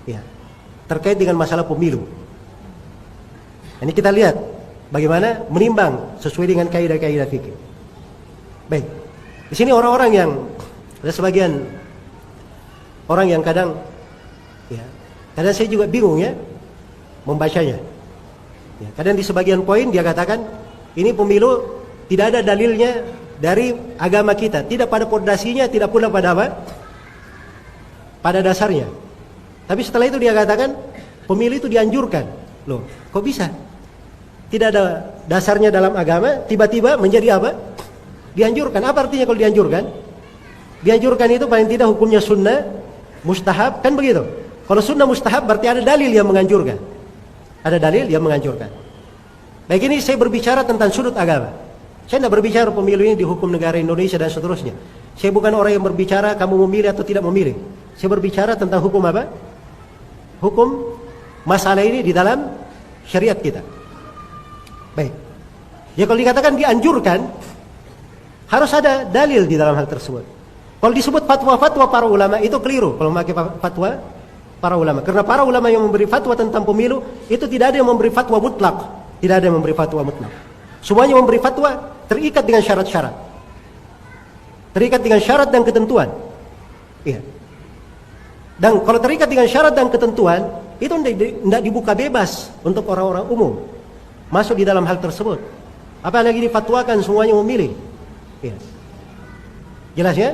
Ya, terkait dengan masalah pemilu. Ini kita lihat bagaimana menimbang sesuai dengan kaidah-kaidah fikih. Baik. Di sini orang-orang yang ada sebagian orang yang kadang saya juga bingung ya membacanya. Ya, kadang di sebagian poin dia katakan ini pemilu tidak ada dalilnya dari agama kita, tidak pada pondasinya, tidak pula pada apa? Pada dasarnya. Tapi setelah itu dia katakan pemilu itu dianjurkan. Loh, kok bisa? Tidak ada dasarnya dalam agama, tiba-tiba menjadi apa? Dianjurkan. Apa artinya kalau dianjurkan? Dianjurkan itu paling tidak hukumnya sunnah, mustahab, kan begitu? Kalau sunnah mustahab berarti ada dalil yang menganjurkan. Ada dalil yang menganjurkan. Baik, ini saya berbicara tentang sudut agama. Saya tidak berbicara pemilu ini di hukum negara Indonesia dan seterusnya. Saya bukan orang yang berbicara kamu memilih atau tidak memilih. Saya berbicara tentang hukum apa? Hukum masalah ini di dalam syariat kita. Baik. Ya kalau dikatakan dianjurkan, harus ada dalil di dalam hal tersebut. Kalau disebut fatwa-fatwa para ulama itu keliru kalau memakai fatwa para ulama. Karena para ulama yang memberi fatwa tentang pemilu itu tidak ada yang memberi fatwa mutlak. Tidak ada yang memberi fatwa mutlak. Semuanya memberi fatwa terikat dengan syarat-syarat. Terikat dengan syarat dan ketentuan. Iya. Dan kalau terikat dengan syarat dan ketentuan, itu tidak dibuka bebas untuk orang-orang umum masuk di dalam hal tersebut. Apalagi difatwakan semuanya memilih. Iya. Jelas ya?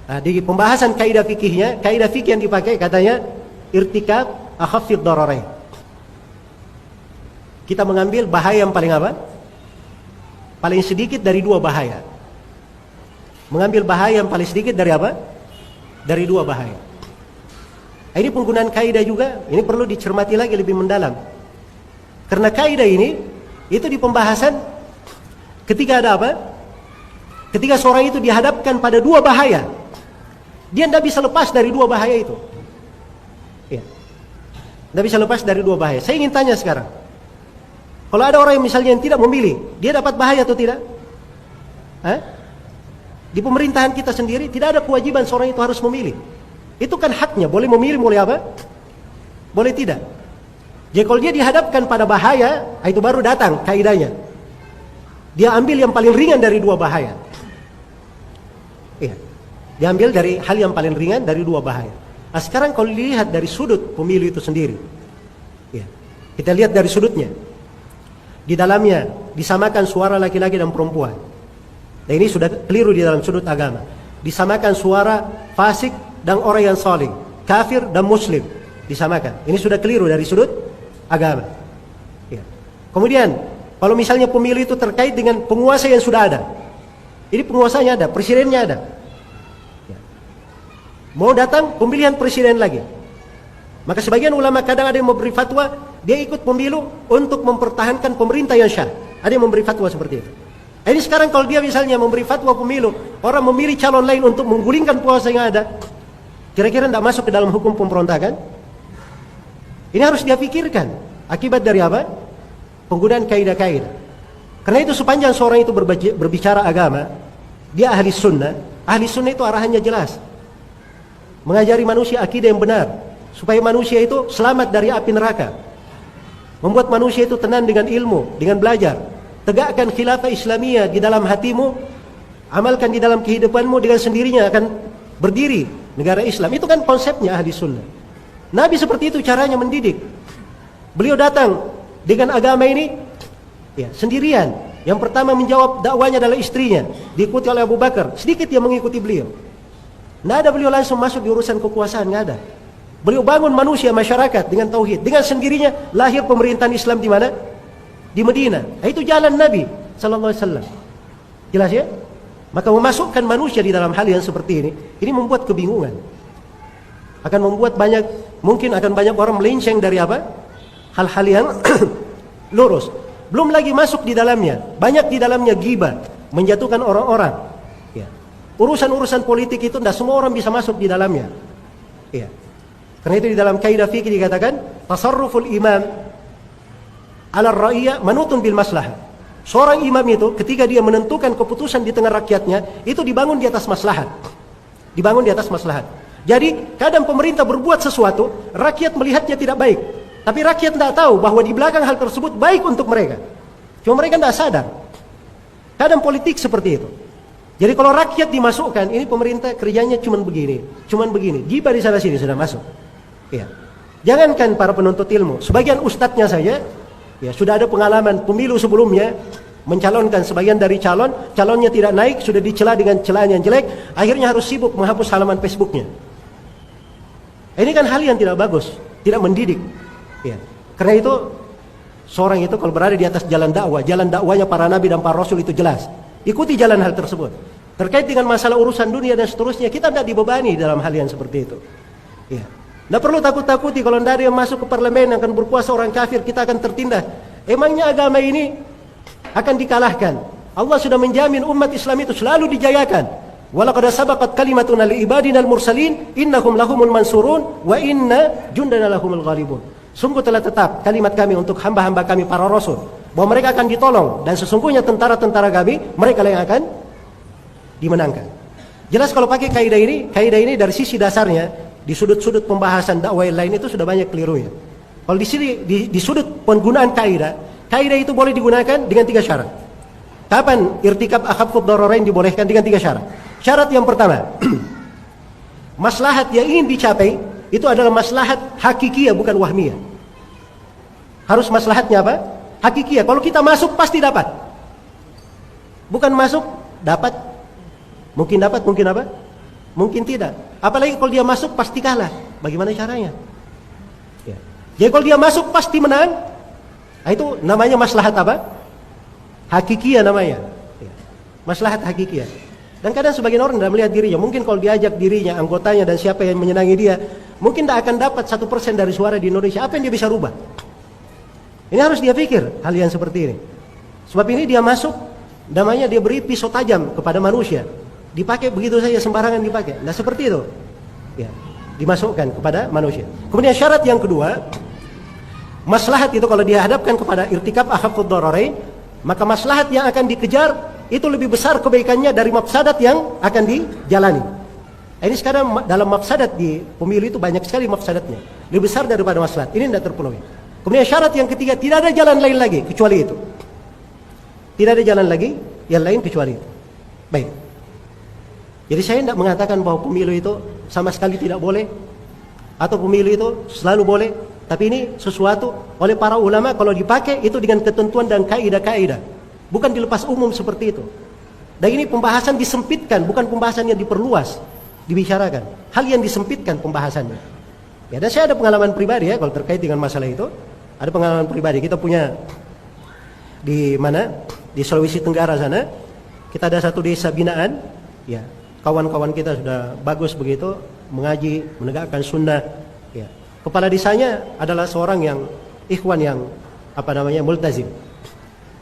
Nah, di pembahasan kaidah fikihnya, kaidah fikih yang dipakai katanya irtikab akhafid dararain. Kita mengambil bahaya yang paling apa? Paling sedikit dari dua bahaya. Mengambil bahaya yang paling sedikit dari apa? Dari dua bahaya. Ini penggunaan kaidah juga, ini perlu dicermati lagi lebih mendalam. Karena kaidah ini itu di pembahasan ketika ada apa? Ketika seorang itu dihadapkan pada dua bahaya, dia tidak bisa lepas dari dua bahaya itu. Ya. Tidak bisa lepas dari dua bahaya. Saya ingin tanya sekarang, kalau ada orang yang misalnya yang tidak memilih, dia dapat bahaya atau tidak? Di pemerintahan kita sendiri tidak ada kewajiban seorang itu harus memilih. Itu kan haknya, boleh memilih, boleh apa? Boleh tidak. Jadi kalau dia dihadapkan pada bahaya, itu baru datang kaidahnya. Dia ambil yang paling ringan dari dua bahaya. Iya. Diambil dari hal yang paling ringan dari dua bahaya. Nah sekarang kalau dilihat dari sudut pemilu itu sendiri, ya, kita lihat dari sudutnya. Di dalamnya disamakan suara laki-laki dan perempuan. Dan ini sudah keliru di dalam sudut agama. Disamakan suara fasik dan orang yang saleh, kafir dan muslim, disamakan. Ini sudah keliru dari sudut agama. Ya. Kemudian kalau misalnya pemilu itu terkait dengan penguasa yang sudah ada, ini penguasanya ada, presidennya ada. Ya. Mau datang pemilihan presiden lagi, maka sebagian ulama kadang ada yang memberi fatwa dia ikut pemilu untuk mempertahankan pemerintah yang syah. Ada yang memberi fatwa seperti itu. Ini sekarang kalau dia misalnya memberi fatwa pemilu, orang memilih calon lain untuk menggulingkan penguasa yang ada, kira-kira tidak masuk ke dalam hukum pemberontakan? Ini harus dia pikirkan. Akibat dari apa? Penggunaan kaidah-kaidah. Karena itu sepanjang seorang itu berbicara agama, dia ahli sunnah. Ahli sunnah itu arahannya jelas. Mengajari manusia akidah yang benar, supaya manusia itu selamat dari api neraka. Membuat manusia itu tenang dengan ilmu, dengan belajar. Tegakkan khilafah Islamiyah di dalam hatimu, amalkan di dalam kehidupanmu, dengan sendirinya akan berdiri negara Islam. Itu kan konsepnya ahli sunnah. Nabi seperti itu caranya mendidik. Beliau datang dengan agama ini ya, sendirian. Yang pertama menjawab dakwanya adalah istrinya, diikuti oleh Abu Bakar. Sedikit yang mengikuti beliau. Tidak ada beliau langsung masuk di urusan kekuasaan, tidak ada. Beliau bangun manusia, masyarakat dengan tauhid. Dengan sendirinya lahir pemerintahan Islam di mana? Di Madinah. Itu jalan Nabi sallallahu alaihi wasallam. Jelas ya? Maka memasukkan manusia di dalam hal yang seperti ini membuat kebingungan. Akan membuat mungkin akan banyak orang melenceng dari apa? Hal-hal yang lurus. Belum lagi masuk di dalamnya, banyak di dalamnya ghibah, menjatuhkan orang-orang. Ya. Urusan-urusan politik itu tidak semua orang bisa masuk di dalamnya. Ya. Karena itu di dalam kaidah fikih dikatakan tasarruful imam ala ra'iyah manutun bil maslahah. Seorang imam itu ketika dia menentukan keputusan di tengah rakyatnya, itu dibangun di atas maslahat. Dibangun di atas maslahat. Jadi kadang pemerintah berbuat sesuatu, rakyat melihatnya tidak baik, tapi rakyat tidak tahu bahwa di belakang hal tersebut baik untuk mereka. Cuma mereka tidak sadar. Kadang politik seperti itu. Jadi kalau rakyat dimasukkan, ini pemerintah kerjanya cuman begini, giba di sana sini sudah masuk. Ya. Jangankan para penuntut ilmu, sebagian ustadznya saja, ya sudah ada pengalaman pemilu sebelumnya, mencalonkan sebagian dari calonnya tidak naik, sudah dicela dengan celaan yang jelek, akhirnya harus sibuk menghapus halaman Facebooknya. Ini kan hal yang tidak bagus, tidak mendidik. Ya. Karena itu, seorang itu kalau berada di atas jalan dakwahnya para nabi dan para rasul itu jelas. Ikuti jalan hal tersebut. Terkait dengan masalah urusan dunia dan seterusnya, kita tidak dibebani dalam hal yang seperti itu. Ya. Tidak perlu takut-takuti kalau tidak ada yang masuk ke parlemen akan berkuasa orang kafir, kita akan tertindas. Emangnya agama ini akan dikalahkan? Allah sudah menjamin umat Islam itu selalu dijayakan. Walaqad sabaqat kalimatuna li ibadinal mursalin innahum lahumul mansurun wa inna jundana lahumul ghalibun. Sungguh telah tetap kalimat kami untuk hamba-hamba kami para rasul bahwa mereka akan ditolong, dan sesungguhnya tentara-tentara kami mereka yang akan dimenangkan. Jelas kalau pakai kaidah ini dari sisi dasarnya di sudut-sudut pembahasan dakwah yang lain itu sudah banyak kelirunya. Kalau di sini di sudut penggunaan kaidah itu boleh digunakan dengan 3 syarat. Kapan irtikab akhafud dararain dibolehkan? Dengan 3 syarat. Syarat yang pertama, maslahat yang ingin dicapai itu adalah maslahat hakikiyah, bukan wahmiyah. Harus maslahatnya apa? Hakikiyah. Kalau kita masuk pasti dapat. Bukan masuk dapat, mungkin apa? Mungkin tidak. Apalagi kalau dia masuk pasti kalah. Bagaimana caranya? Ya. Jadi kalau dia masuk pasti menang, itu namanya maslahat apa? Hakikiyah namanya. Ya. Maslahat hakikiyah. Dan kadang sebagian orang tidak melihat dirinya. Mungkin kalau diajak dirinya, anggotanya dan siapa yang menyenangi dia, mungkin tidak akan dapat 1% dari suara di Indonesia. Apa yang dia bisa rubah? Ini harus dia pikir hal yang seperti ini. Sebab ini dia masuk, namanya dia beri pisau tajam kepada manusia. Dipakai begitu saja sembarangan dipakai. Nah seperti itu. Ya, dimasukkan kepada manusia. Kemudian syarat yang kedua, maslahat itu kalau dihadapkan kepada irtikab akhafud dararain, maka maslahat yang akan dikejar itu lebih besar kebaikannya dari mafsadat yang akan dijalani. Ini sekarang dalam mafsadat di pemilu itu banyak sekali mafsadatnya, lebih besar daripada maslahat. Ini tidak terpenuhi. Kemudian syarat yang ketiga, tidak ada jalan lain lagi kecuali itu. Tidak ada jalan lagi yang lain kecuali itu. Baik. Jadi saya tidak mengatakan bahwa pemilu itu sama sekali tidak boleh, atau pemilu itu selalu boleh. Tapi ini sesuatu oleh para ulama kalau dipakai itu dengan ketentuan dan kaidah-kaidah, bukan dilepas umum seperti itu. Dan ini pembahasan disempitkan, bukan pembahasan yang diperluas, dibicarakan. Hal yang disempitkan pembahasannya. Ya, dan saya ada pengalaman pribadi ya kalau terkait dengan masalah itu. Ada pengalaman pribadi. Kita punya di mana? Di Sulawesi Tenggara sana. Kita ada satu desa binaan. Ya, kawan-kawan kita sudah bagus begitu mengaji, menegakkan sunnah. Ya. Kepala desanya adalah seorang yang ikhwan yang multazim.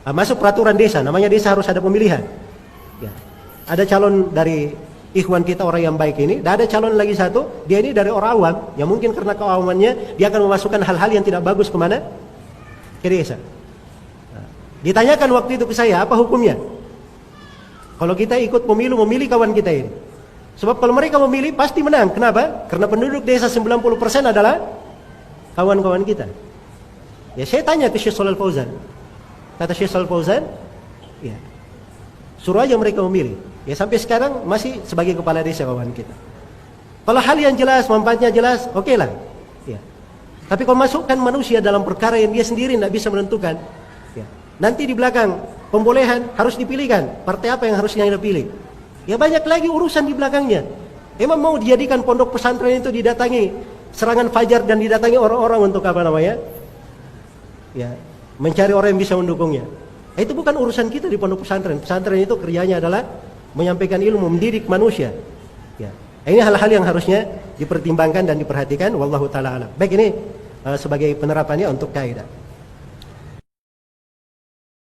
Masuk peraturan desa, namanya desa harus ada pemilihan. Ya. Ada calon dari ikhwan kita orang yang baik ini, dan ada calon lagi satu, dia ini dari orang awam, yang mungkin karena keawamannya dia akan memasukkan hal-hal yang tidak bagus kemana? Ke desa. Nah, ditanyakan waktu itu ke saya, apa hukumnya? Kalau kita ikut pemilu memilih kawan kita ini. Sebab kalau mereka memilih pasti menang. Kenapa? Karena penduduk desa 90% adalah kawan-kawan kita. Ya saya tanya ke Syekh Shalal Fauzan. Kata Syekh Shalal Fauzan, ya, suruh aja mereka memilih. Ya sampai sekarang masih sebagai kepala desa kawan kita. Kalau hal yang jelas, manfaatnya jelas, oke lah. Ya. Tapi kalau masukkan manusia dalam perkara yang dia sendiri tidak bisa menentukan, ya, nanti di belakang pembolehan harus dipilihkan partai apa yang harusnya kita pilih. Ya banyak lagi urusan di belakangnya. Emang mau dijadikan pondok pesantren itu didatangi serangan fajar dan didatangi orang-orang untuk apa namanya? Ya, mencari orang yang bisa mendukungnya. Itu bukan urusan kita di pondok pesantren. Pesantren itu kerjanya adalah menyampaikan ilmu, mendidik manusia. Ya. Ini hal-hal yang harusnya dipertimbangkan dan diperhatikan. Wallahu taala alam. Baik, ini sebagai penerapannya untuk kaidah.